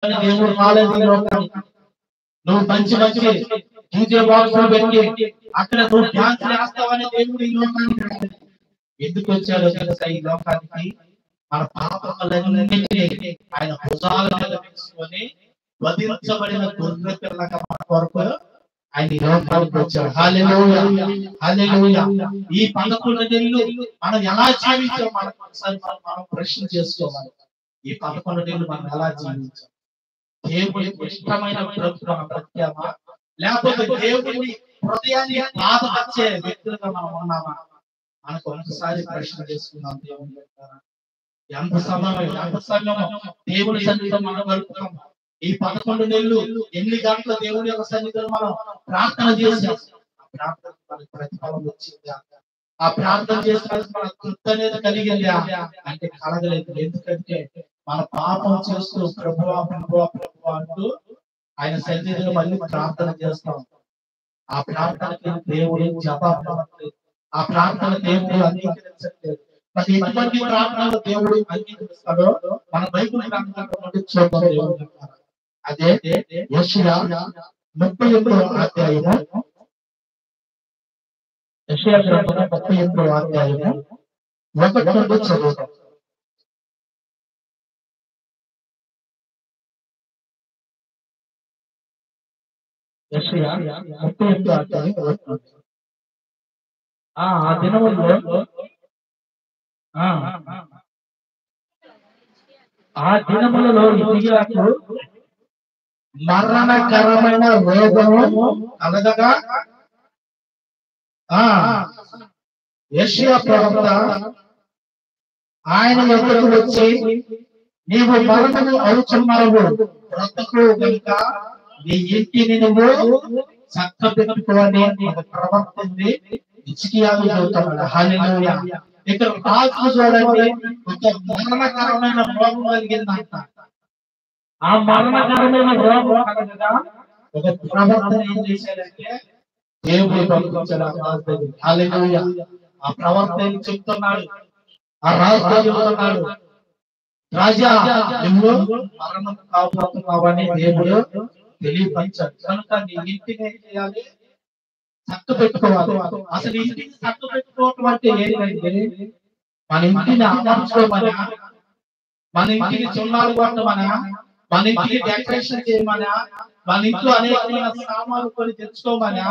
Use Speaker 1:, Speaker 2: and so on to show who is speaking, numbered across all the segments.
Speaker 1: దేవుడు రాలేదు ఈ లోకానికి. నువ్వు మంచి మంచి డీజే బాక్సులు పెట్టి అక్కడ నువ్వు డాన్స్ చేస్తావని దేవుడు ఈ లోకానికి రాలేదు. ఎందుకు వచ్చాడో తెలుసా ఈ లోకానికి? మన పాపములన్నిటినీ ఆయన భుజాల మీద వేసుకొని వధించబడిన గొర్రె పిల్లగా మన కొరకు ఆయన ఈ లోకానికి వచ్చాడు. హల్లెలూయా, హల్లెలూయా. ఈ 11 నెలలు మనం ఎలా జీవించాం మనం ఒకసారి మనం ప్రశ్న చేసుకోవాలి. ఈ 11 నెలలు మనం ఎలా జీవించాం? దేవుడికి ఇష్టమైన ప్రభుత్వం బ్రతికామా, లేకపోతే దేవుడిని హృదయాన్ని బాధపరిచే వ్యక్తులుగా మనం ఉన్నామా? మనకు ఒకసారి ప్రశ్న చేసుకుందాం. దేవుని యొక్క ఎంత సమయం దేవుని సన్నిధిలో మనం గడుపుతాం. ఈ 11 నెలలు ఎన్ని గంటలు దేవుని యొక్క సన్నిధిలో మనం ప్రార్థన చేసాం. ఆ ప్రార్థన మనకు ప్రతిఫలం వచ్చిందా? ఆ ప్రార్థన చేసిన మన తృప్తి అనేది కలిగిందా అంటే కలగలేదు. ఎందుకంటే మన పాపం చేస్తూ ప్రభువా ప్రభువా ప్రభువా అంటూ ఆయన సన్నిధిలో మళ్ళీ ప్రార్థన చేస్తాం. ఆ ప్రార్థనకి దేవుడు జవాబు, ఆ ప్రార్థన దేవుడు అంగీకరించట్లేదు. మరి ఎటువంటి ప్రార్థనలు దేవుడు అంగీకరిస్తాడో మన బైబిల్ గ్రంథంలో చూద్దాం. దేవుడు అదే యెషయా 38వ అధ్యాయము, యెషయా గ్రంథం 38వ అధ్యాయము 1 నుండి చదువుతాం. యెషయా 38వ అధ్యాయం 1 నుండి. ఆ దినముల్లో ఆ దినములలో హిజ్కియాకు మరణకరమైన రోగము కలగగా యెషయా ప్రవక్త ఆయన యొద్దకు వచ్చి, నీవు మరణము అవుతున్నావు, బ్రతుకు గనుక నీ ఇంటిని నువ్వు చక్కబెట్టుకోని ఒక ప్రవక్తుంది హిజ్కియాకు చెబుతున్నాడు. హల్లెలూయా. ఇక్కడ రాజు చూడండి, ఒక మరణకరమైన రోగం కలిగిందంట. ఆ మరణకరమైన రోగం కలగగా ఒక ప్రవక్త ఏం చేశాడంటే దేవుడు పంపించాడు ఆ రాజు దగ్గర. హల్లెలూయా. ఆ ప్రవక్త ఏం చెప్తున్నాడు? ఆ రాజు చెప్తున్నాడు, రాజా నువ్వు మరణం కాబోతున్నావని దేవుడు తెలియపరిచాడు. కనుక నీ ఇంటిని ఏం చేయాలి? చక్క పెట్టుకోవాలి. అసలు ఇంటిని చక్క పెట్టుకోవటం అంటే ఏంటంటే మన ఇంటిని అమర్చుకోమనా, మన ఇంటికి చున్నాలు కొట్టమనా, మన ఇంటికి డెకరేషన్ చేయమనా, మన ఇంట్లో అనేకమైన సామాన్లు కొని తెచ్చుకోమనా?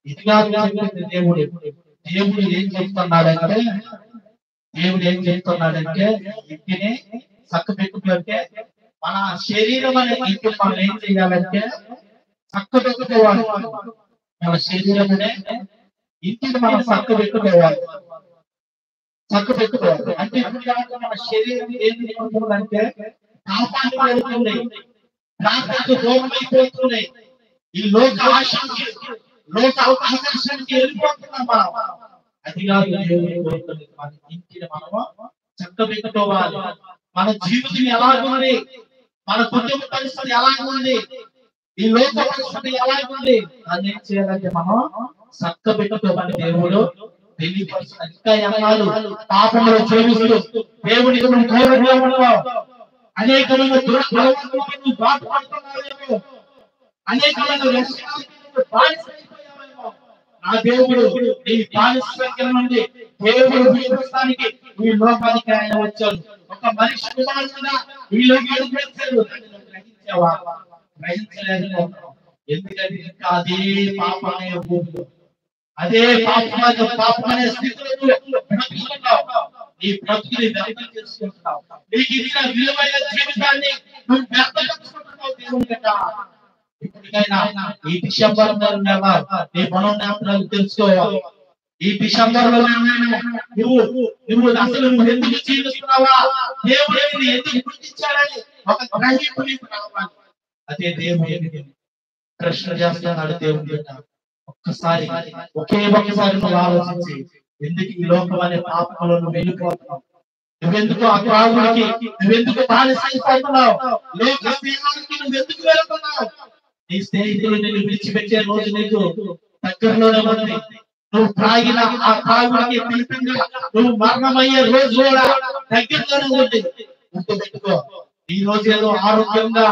Speaker 1: ఇదిగా చెప్పింది దేవుడు. దేవుడు ఏం చెప్తున్నాడంటే ఇంటిని చక్క పెట్టుకుంటే మన శరీరం అనే ఇంటిని మనం ఏం చేయాలంటే చక్క పెట్టుకోవాలి. మన శరీరమునే ఇంటిని మనం చక్క పెట్టుకోవాలి. అంటే మన శరీరం ఏం చేస్తుందంటే పాపానికి వెళ్తున్నాయి, ప్రార్థనకు దూరం అయిపోతున్నాయి, ఈ లోక ఆశకి లోక ఆకర్షణకి వెళ్ళిపోతున్నాం మనం. అది కాదు దేవుడు కోరుతుంది. మన ఇంటిని మనము చక్క పెట్టుకోవాలి. మన జీవితం ఎలాగుంది, మన కుటుంబ పరిస్థితి ఎలాగుంది, ఈ లోక పరిస్థితి ఎలాగుంది, దాన్ని ఏం చేయాలంటే మనం చక్క పెట్టుకోమని దేవుడు తెలియపరుస్తున్నాడు. ఇంకా ఎన్నాళ్ళు పాపంలో జీవిస్తూ దేవుడికి దూరంగా ఉన్నావు, అనేకమైన దురభావాలను బాధపడుతున్నావేమో, అనేకమైన వ్యసనాలకు బానిసైపోయావేమో. నా దేవుడు నీ బానిసత్వం నుండి దేవుడు విడిపించడానికి ఈ లోకానికి ఆయన వచ్చాడు. ఒక మనిషి కుమారుడుగా ఈ లోకానికి వచ్చాడు. గ్రహించావా? గ్రహించలేకపోతున్నావు. ఎందుకంటే ఇంకా అదే పాపమే భూమిలో, అదే పాపమనే స్థితిలో బ్రతుకుతున్నావు. నీ బ్రతుకుని వ్యర్థం చేసుకుంటున్నావు. నీకు ఇచ్చిన విలువైన జీవితాన్ని నువ్వు వ్యర్థపరుచుకుంటున్నావు దేవుని దగ్గర. ఇప్పటికైనా ఈ డిసెంబర్ నెల నీ మనోనేత్రాలు తెలుసుకోవాలి. ఈ డిసెంబర్ లో నువ్వు అసలు నువ్వు ఎందుకు జీవిస్తున్నావా, దేవుడు ఎందుకు గుర్తించాడని ఒక గ్రహింపు నీకు రావాలి. అదే దేవుడు ప్రశ్న చేస్తున్నాడు. దేవుడి ఒక్కసారి ఒక్కసారి నువ్వు ఆలోచించి, ఎందుకు ఈ లోకం అనే పాపంలో నువ్వు వెళ్ళిపోతున్నావు? నువ్వెందుకు ఆ త్రాగుడికి, నువ్వెందుకు బానిసైపోతున్నావు? లోక స్నేహానికి నువ్వెందుకు వెళ్తున్నావు? నీ స్నేహితులు నిన్ను విడిచిపెట్టే రోజు నీకు దగ్గరలోనే ఉంది. నువ్వు త్రాగిన ఆ త్రాగుడికి ఫలితంగా నువ్వు మరణమయ్యే రోజు కూడా దగ్గరలోనే ఉంది. గుర్తుపెట్టుకో, ఈ రోజు ఏదో ఆరోగ్యంగా